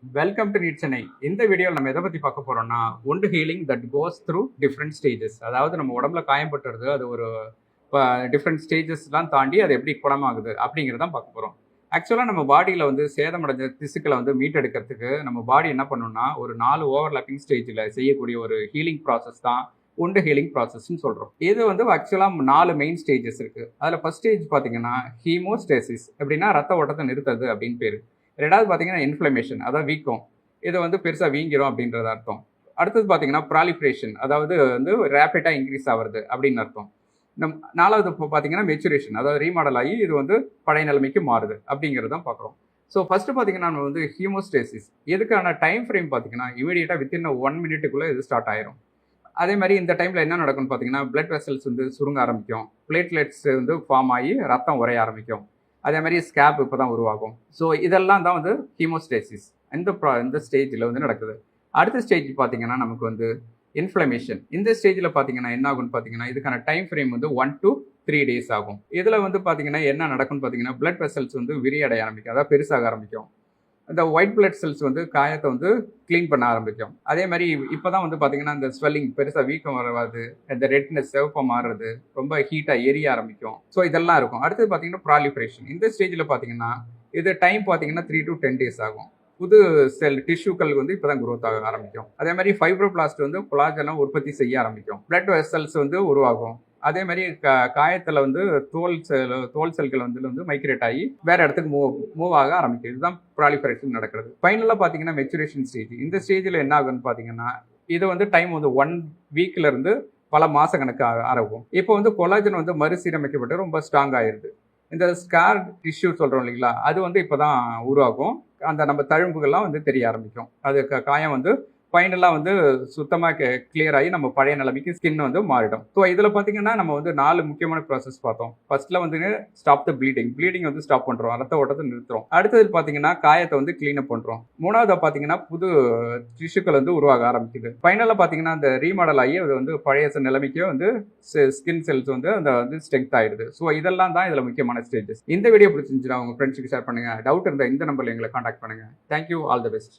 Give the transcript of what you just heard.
Welcome to NEET Chennai. இந்த வீடியோவில் நம்ம எதை பற்றி பார்க்க போகிறோம்னா wound healing that goes through different stages. அதாவது நம்ம உடம்புல காயப்பட்டுறது அது ஒரு டிஃப்ரெண்ட் ஸ்டேஜஸ்லாம் தாண்டி அது எப்படி குணமாகுது அப்படிங்கிறதான் பார்க்க போகிறோம். ஆக்சுவலாக நம்ம பாடியில் வந்து சேதமடைஞ்ச திசுக்களை வந்து மீட்டெடுக்கிறதுக்கு நம்ம பாடி என்ன பண்ணணும்னா ஒரு 4 ஓவர்லாப்பிங் ஸ்டேஜில் செய்யக்கூடிய ஒரு ஹீலிங் ப்ராசஸ் தான் wound ஹீலிங் ப்ராசஸ்ன்னு சொல்கிறோம். இது வந்து ஆக்சுவலாக 4 மெயின் ஸ்டேஜஸ் இருக்குது. அதில் ஃபர்ஸ்ட் ஸ்டேஜ் பார்த்தீங்கன்னா ஹீமோஸ்டேசிஸ், எப்படின்னா ரத்த ஓட்டத்தை நிறுத்துறது அப்படின்னு பேர். ரெண்டாவது பார்த்தீங்கன்னா இன்ஃப்ளமேஷன், அதாவது வீக்கம், இது வந்து பெருசாக வீங்கிரும் அப்படின்றது அர்த்தம். அடுத்தது பார்த்தீங்கன்னா ப்ராலிஃப்ரேஷன், அதாவது வந்து ரேப்பிடாக இன்க்ரீஸ் ஆகிறது அப்படின்னு அர்த்தம். நாலாவது இப்போ பார்த்தீங்கன்னா மெச்சுரேஷன், அதாவது ரீமாடல் ஆகி இது வந்து பழைய நிலைமைக்கு மாறுது அப்படிங்கிறது தான் பார்க்குறோம். ஸோ ஃபஸ்ட்டு பார்த்தீங்கன்னா நம்ம வந்து ஹீமோஸ்டேசிஸ், எதுக்கான டைம் ஃப்ரேம் பார்த்தீங்கன்னா இமீடியட்டாக வித்தின் 1 மினிட்டுக்குள்ளே இது ஸ்டார்ட் ஆயிரும். அதே மாதிரி இந்த டைமில் என்ன நடக்கும்னு பார்த்தீங்கன்னா பிளட் வெசல்ஸ் வந்து சுருங்க ஆரம்பிக்கும், பிளேட்லெட்ஸ் வந்து ஃபார்ம் ஆகி ரத்தம் உரைய ஆரம்பிக்கும். அதே மாதிரி ஸ்கேப் இப்போ தான் உருவாகும். ஸோ இதெல்லாம் தான் வந்து ஹீமோஸ்டேசிஸ் இந்த ஸ்டேஜில் வந்து நடக்குது. அடுத்த ஸ்டேஜ் பார்த்தீங்கன்னா நமக்கு வந்து இன்ஃப்ளமேஷன். இந்த ஸ்டேஜில் பார்த்தீங்கன்னா என்ன ஆகும்னு பார்த்தீங்கன்னா இதுக்கான டைம் ஃப்ரேம் வந்து 1 to 3 days ஆகும். இதில் வந்து பார்த்தீங்கன்னா என்ன நடக்கும்னு பார்த்தீங்கன்னா பிளட் வெசல்ஸ் வந்து விரியடைய ஆரம்பிக்கும், அதாவது பெருசாக ஆரம்பிக்கும். இந்த ஒயிட் பிளட் செல்ஸ் வந்து காயத்தை வந்து க்ளீன் பண்ண ஆரம்பிக்கும். அதே மாதிரி இப்போ தான் வந்து பார்த்தீங்கன்னா இந்த ஸ்வெல்லிங் பெருசாக வீக்கம் வராது, இந்த ரெட்னஸ் சிவப்பாக மாறுறது, ரொம்ப ஹீட்டாக எரிய ஆரம்பிக்கும். ஸோ இதெல்லாம் இருக்கும். அடுத்தது பார்த்தீங்கன்னா ப்ராலிஃபரேஷன். இந்த ஸ்டேஜில் பார்த்தீங்கன்னா இது டைம் பார்த்தீங்கன்னா 3 to 10 days ஆகும். புது செல் டிஷ்யூக்கள் வந்து இப்போ தான் குரோத் ஆக ஆரம்பிக்கும். அதே மாதிரி ஃபைப்ரோபிளாஸ்ட் வந்து கொலாஜனை உற்பத்தி செய்ய ஆரம்பிக்கும். பிளட் வெசல்ஸ் வந்து உருவாகும். அதே மாதிரி காயத்தில் வந்து தோல் செல்கள் வந்து மைக்ரேட் ஆகி வேற இடத்துக்கு மூவ் ஆக ஆரம்பிக்கும். இதுதான் ப்ராலிஃபரேஷன் நடக்கிறது. ஃபைனலாக பார்த்தீங்கன்னா மெச்சுரேஷன் ஸ்டேஜ். இந்த ஸ்டேஜில் என்ன ஆகுன்னு பார்த்தீங்கன்னா இது வந்து டைம் வந்து 1 வீக்ல இருந்து பல மாச கணக்கு ஆகும். இப்போ வந்து கொலாஜன் வந்து மறுசீரமைக்கப்பட்டு ரொம்ப ஸ்ட்ராங் ஆயிருது. இந்த ஸ்கார் டிஷ்யூ சொல்றோம் இல்லைங்களா, அது வந்து இப்போதான் உருவாகும். அந்த நம்ம தழும்புகள்லாம் வந்து தெரிய ஆரம்பிக்கும். அது காயம் வந்து ஃபைனலாக வந்து சுத்தமாக கிளியர் ஆகி நம்ம பழைய நிலைமைக்கு ஸ்கின் வந்து மாறிடும். ஸோ இதில் பார்த்தீங்கன்னா நம்ம வந்து 4 முக்கியமான ப்ராசஸ் பார்த்தோம். ஃபர்ஸ்ட்ல வந்து ஸ்டாப் த ப்ளீடிங் வந்து ஸ்டாப் பண்ணுறோம், ரத்த ஓட்டத்தை நிறுத்துறோம். அடுத்தது பார்த்தீங்கன்னா காயத்தை வந்து கிளீன் அப் பண்ணுறோம். மூணாவது பார்த்தீங்கன்னா புது டிஷ்யூக்கள் வந்து உருவாக ஆரம்பிக்குது. ஃபைனலாக பார்த்தீங்கன்னா அந்த ரீமாடல் ஆகி அது வந்து பழைய நிலைமைக்கே வந்து ஸ்கின் செல்ஸ் வந்து அந்த வந்து ஸ்ட்ரென்த் ஆயிடுது. ஸோ இதெல்லாம் தான் இதில் முக்கியமான ஸ்டேஜஸ். இந்த வீடியோ பிடிச்சிருந்துச்சுன்னா உங்கள் ஃப்ரெண்ட்ஸுக்கு ஷேர் பண்ணுங்கள். டவுட் இருந்தால் இந்த நம்பரில் எங்களை காண்டாக்ட் பண்ணுங்கள். Thank you, all the best.